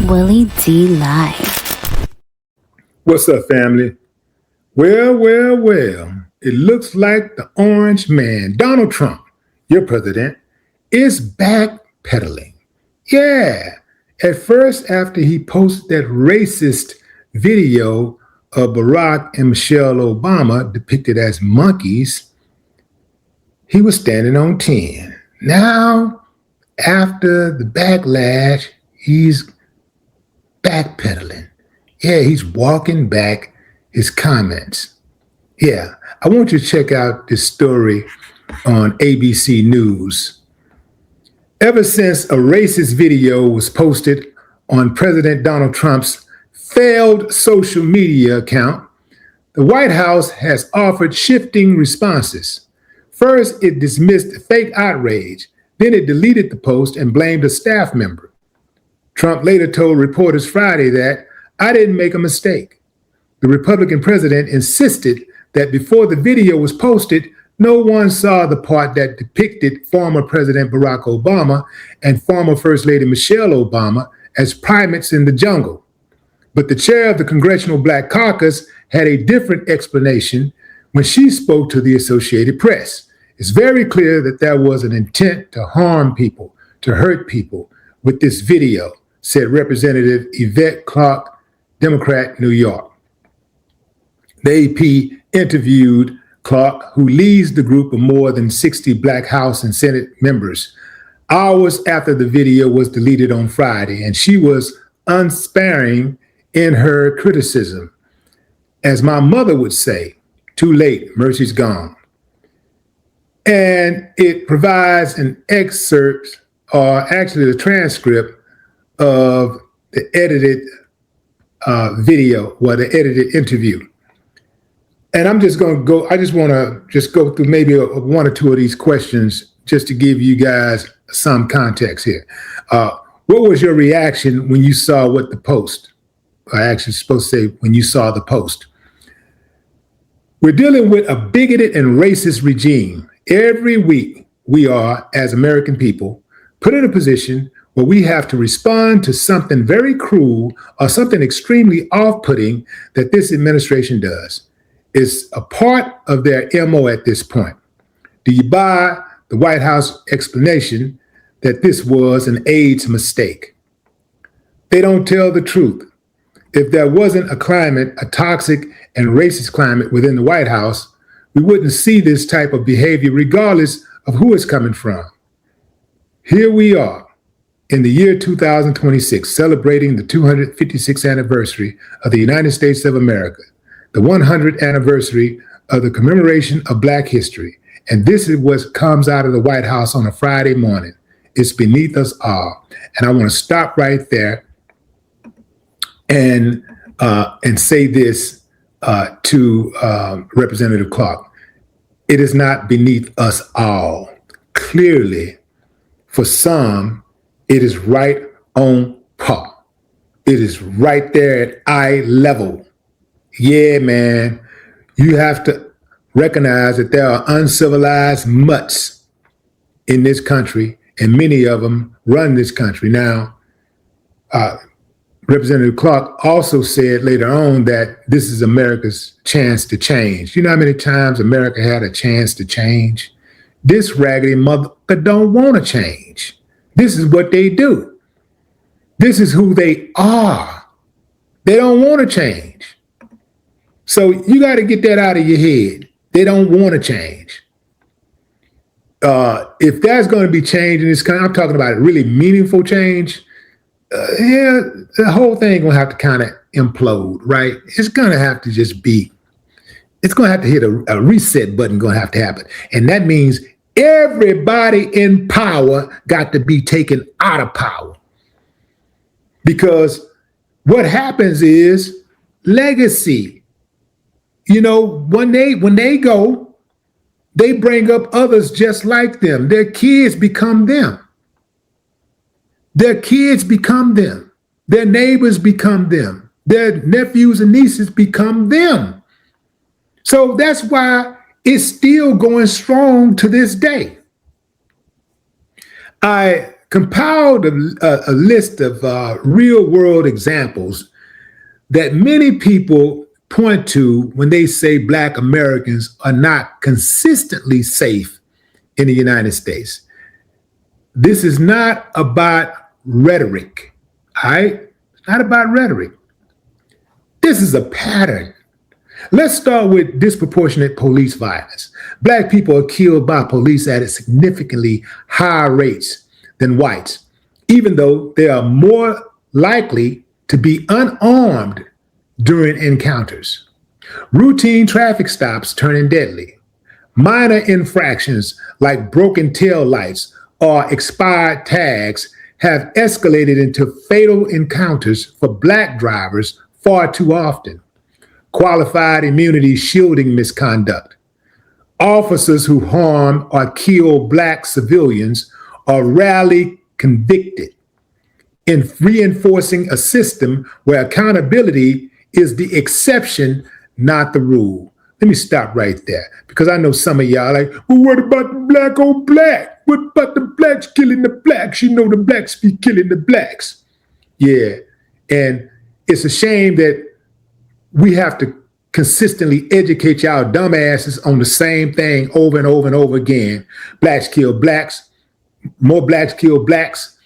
Willie D Live. What's up, family? Well. It looks like the orange man, Donald Trump, your president, is backpedaling. Yeah. At first, after he posted that racist video of Barack and Michelle Obama depicted as monkeys, he was standing on 10. Now, after the backlash, he's backpedaling. Yeah, he's walking back his comments. Yeah, I want you to check out this story on ABC News. Ever since a racist video was posted on President Donald Trump's failed social media account, the White House has offered shifting responses. First, it dismissed fake outrage. Then it deleted the post and blamed a staff member. Trump later told reporters Friday that, "I didn't make a mistake." The Republican president insisted that before the video was posted, no one saw the part that depicted former President Barack Obama and former First Lady Michelle Obama as primates in the jungle. But the chair of the Congressional Black Caucus had a different explanation when she spoke to the Associated Press. It's very clear that there was an intent to harm people, to hurt people with this video, said Representative Yvette Clarke, Democrat, New York. The AP interviewed Clarke, who leads the group of more than 60 Black House and Senate members, hours after the video was deleted on Friday, and she was unsparing in her criticism. As my mother would say, too late, mercy's gone. And it provides an excerpt, or actually the transcript of the edited video, the edited interview. And I'm just going to go, I just want to just go through maybe one or two of these questions just to give you guys some context here. What was your reaction when you saw what the post? I actually supposed to say when you saw the post. We're dealing with a bigoted and racist regime. Every week we are, as American people, put in a position where we have to respond to something very cruel or something extremely off-putting that this administration does. It's a part of their MO at this point. Do you buy the White House explanation that this was an AIDS mistake? They don't tell the truth. If there wasn't a toxic and racist climate within the White House, we wouldn't see this type of behavior regardless of who it's coming from. Here we are in the year 2026, celebrating the 256th anniversary of the United States of America, the 100th anniversary of the commemoration of Black history. And this is what comes out of the White House on a Friday morning. It's beneath us all. And I want to stop right there and say this to Representative Clarke. It is not beneath us all. Clearly, for some, it is right on par. It is right there at eye level. Yeah, man, you have to recognize that there are uncivilized mutts in this country, and many of them run this country. Now, Representative Clarke also said later on that this is America's chance to change. You know how many times America had a chance to change? This raggedy motherfucker don't want to change. This is what they do. This is who they are. They don't want to change. So you got to get that out of your head. They don't want to change. If there's going to be change in this country, I'm talking about really meaningful change, the whole thing going to have to kind of implode, right? It's going to have to just be, it's going to have to hit a reset button going to have to happen. And that means everybody in power got to be taken out of power. Because what happens is legacy. You know, when they go, they bring up others just like them. Their kids become them. Their kids become them. Their neighbors become them. Their nephews and nieces become them. So that's why it's still going strong to this day. I compiled a list of real world examples that many people point to when they say Black Americans are not consistently safe in the United States. This is not about rhetoric, all right? It's not about rhetoric. This is a pattern. Let's start with disproportionate police violence. Black people are killed by police at a significantly higher rates than whites, even though they are more likely to be unarmed during encounters. Routine traffic stops turning deadly. Minor infractions like broken tail lights or expired tags have escalated into fatal encounters for Black drivers far too often. Qualified immunity shielding misconduct. Officers who harm or kill Black civilians are rarely convicted, in reinforcing a system where accountability is the exception, not the rule. Let me stop right there, because I know some of y'all are like, well, what about the Black on Black? What about the Blacks killing the Blacks? You know the Blacks be killing the Blacks. Yeah, and it's a shame that we have to consistently educate y'all dumbasses on the same thing over and over and over again. Blacks kill Blacks. More Blacks kill Blacks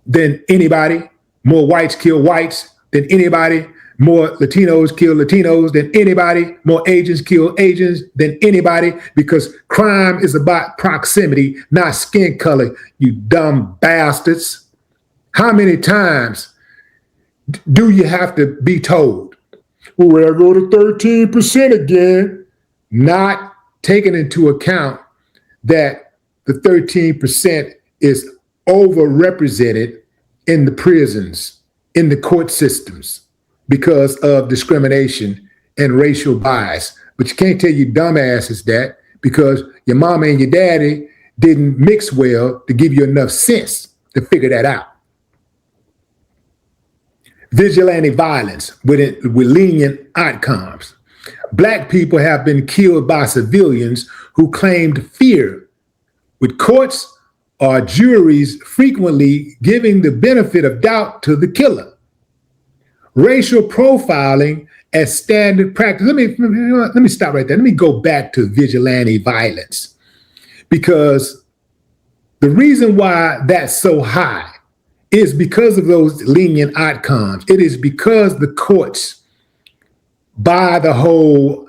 than anybody. More whites kill whites than anybody. More Latinos kill Latinos than anybody. More Asians kill Asians than anybody, because crime is about proximity, not skin color, you dumb bastards. How many times do you have to be told, well, we'll go to 13% again, not taking into account that the 13% is overrepresented in the prisons, in the court systems, because of discrimination and racial bias. But you can't tell you dumbasses that, because your mama and your daddy didn't mix well to give you enough sense to figure that out. Vigilante violence with lenient outcomes. Black people have been killed by civilians who claimed fear, with courts or juries frequently giving the benefit of doubt to the killer. Racial profiling as standard practice. Let me stop right there. Let me go back to vigilante violence, because the reason why that's so high is because of those lenient outcomes. It is because the courts buy the whole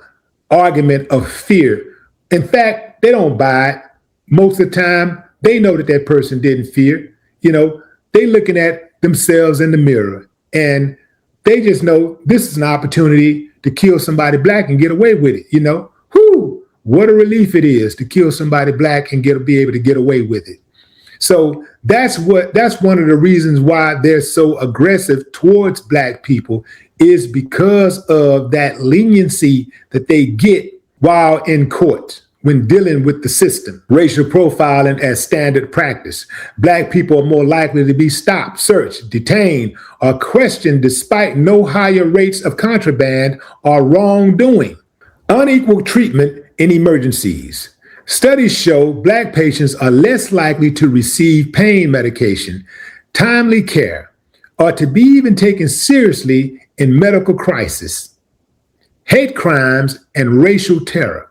argument of fear. In fact, they don't buy it. Most of the time, they know that that person didn't fear. You know, they looking at themselves in the mirror, and they just know this is an opportunity to kill somebody Black and get away with it. You know, whoo, what a relief it is to kill somebody Black and be able to get away with it. So that's one of the reasons why they're so aggressive towards Black people, is because of that leniency that they get while in court when dealing with the system. Racial profiling as standard practice. Black people are more likely to be stopped, searched, detained, or questioned despite no higher rates of contraband or wrongdoing. Unequal treatment in emergencies. Studies show Black patients are less likely to receive pain medication, timely care, or to be even taken seriously in medical crisis. Hate crimes and racial terror.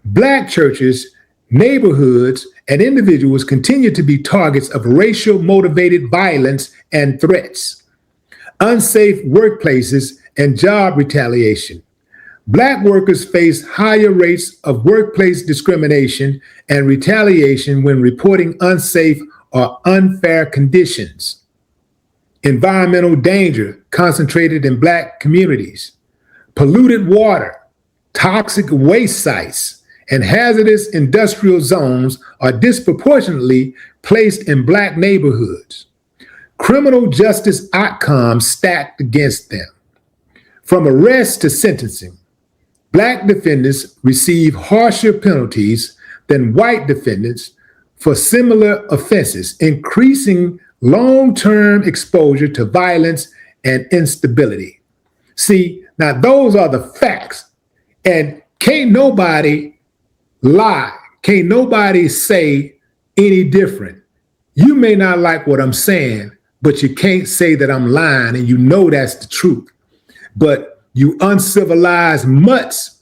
Black churches, neighborhoods, and individuals continue to be targets of racial motivated violence and threats. Unsafe workplaces and job retaliation. Black workers face higher rates of workplace discrimination and retaliation when reporting unsafe or unfair conditions. Environmental danger concentrated in Black communities. Polluted water, toxic waste sites, and hazardous industrial zones are disproportionately placed in Black neighborhoods. Criminal justice outcomes stacked against them. From arrest to sentencing, Black defendants receive harsher penalties than white defendants for similar offenses, increasing long-term exposure to violence and instability. See, now those are the facts, and can't nobody lie, can't nobody say any different. You may not like what I'm saying, but you can't say that I'm lying, and you know that's the truth. But you uncivilized mutts,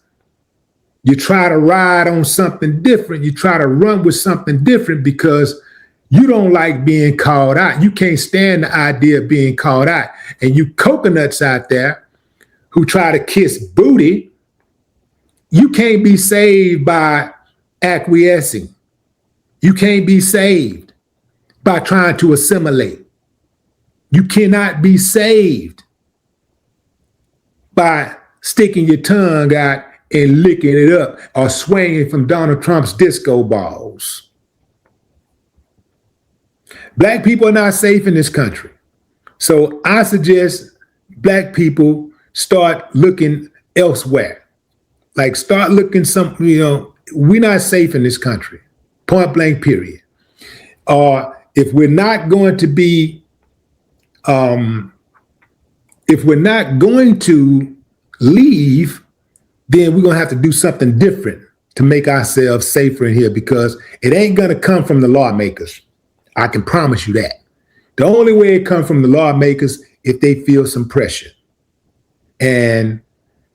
you try to ride on something different. You try to run with something different because you don't like being called out. You can't stand the idea of being called out. And you coconuts out there who try to kiss booty, you can't be saved by acquiescing. You can't be saved by trying to assimilate. You cannot be saved by sticking your tongue out and licking it up or swinging from Donald Trump's disco balls. Black people are not safe in this country. So I suggest Black people start looking elsewhere. Like start looking we're not safe in this country. Point blank, period. Or if we're not going to be, if we're not going to leave, then we're going to have to do something different to make ourselves safer in here, because it ain't going to come from the lawmakers. I can promise you that. The only way it comes from the lawmakers if they feel some pressure. And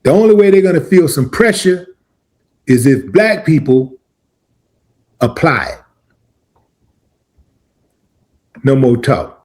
the only way they're going to feel some pressure is if Black people apply it. No more talk.